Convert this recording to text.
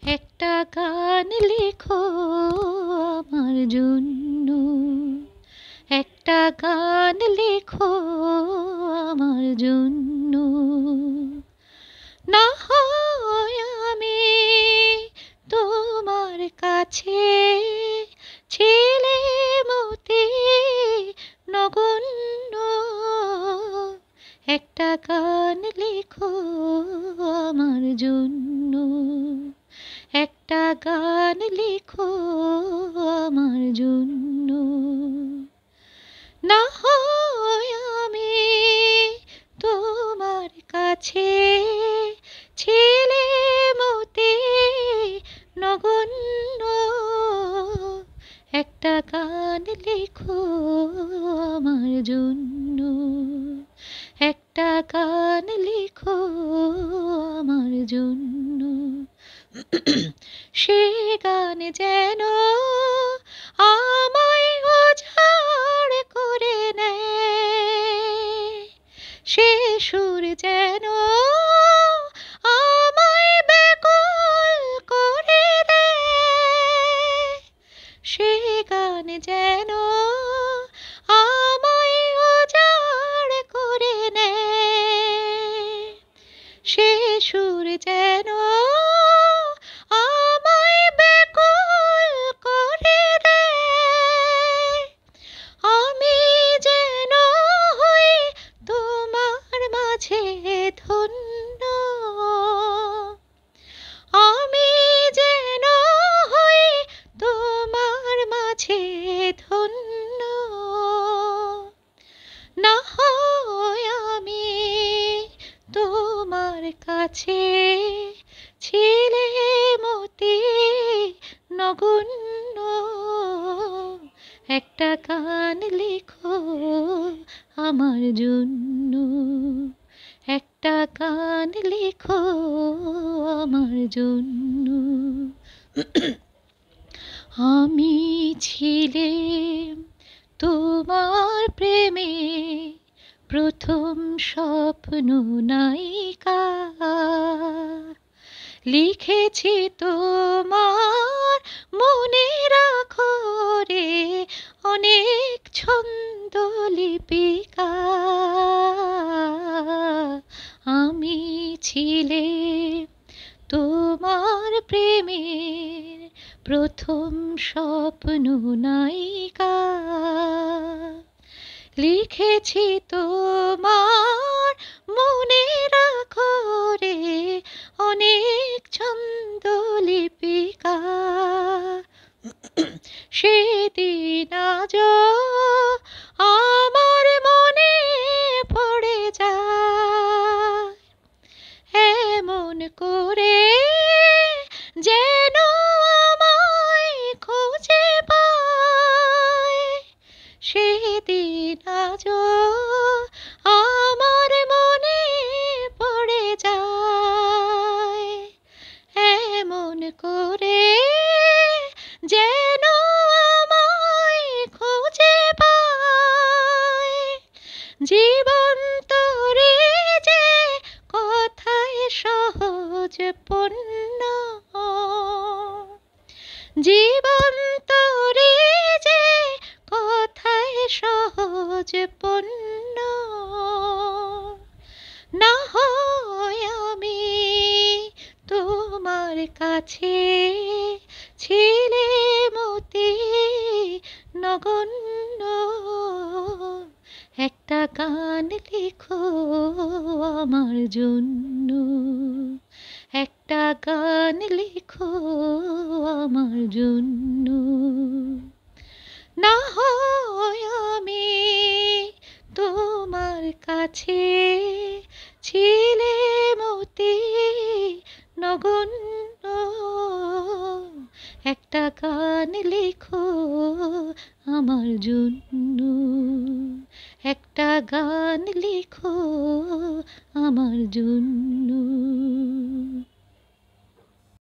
একটা গান লেখো আমার জন্য, একটা গান লেখো আমার জন্য। না হয় আমি তোমার কাছে ছেলে মতে নগণ্য, একটা গান লেখো আমার জন্য, একটা গান লেখো আমার জন্য। না হয় আমি তোমার কাছে ছেলে মতে নগণ্য, একটা গান লেখো আমার জন্য, একটা গান লেখো আমার জন্য। সে গান যেন আমায় উজাড় করে নেয়, সে সুর যেন আমায় ব্যাকুল করে দেয়, সে গান যেন আমায় উজাড় করে নেয়, সে সুর যেন আমায় ব্যাকুল করে দেয়। আমি যেন হই তোমার মাঝে ধন্য, আমি যেন হই তোমার মাঝে ধন্য। না হয় আমি তোমার কাছে ছেলে মতে নগণ্য, একটা গান লেখো আমার জন্য, একটা গান লেখো আমার জন্য। আমি ছিলাম তোমার প্রেমে প্রথম স্বপ্ন নায়িকা, লিখেছি তোমার মনের আখরে অনেক ছন্দ লিপিকা। আমি ছিলাম তোমার প্রেমের প্রথম স্বপ্ন নায়িকা, লিখেছি তোমার মনের আখরে অনেক ছন্দ লিপিকা। সেদিন আজও আমার মনে পড়ে যায়, এমন করে যেন আমায় খুঁজে পায়। সেদিন আজও আমার মনে পড়ে যায়, এমন করে যেন আমায় খুঁজে পায়। জীবন তোরে যে কথায় সহজ পণ্য, জীবন তোরে যে কথায় সহজ পণ্য। না হয় আমি তোমার কাছে ছেলে মতে নগণ্য, একটা গান লেখো আমার জন্য, একটা গান লেখো আমার জন্য। না হয় আমি তোমার কাছে ছেলে মতে নগণ্য, একটা গান লেখো আমার জন্য, একটা গান লেখো আমার জন্য।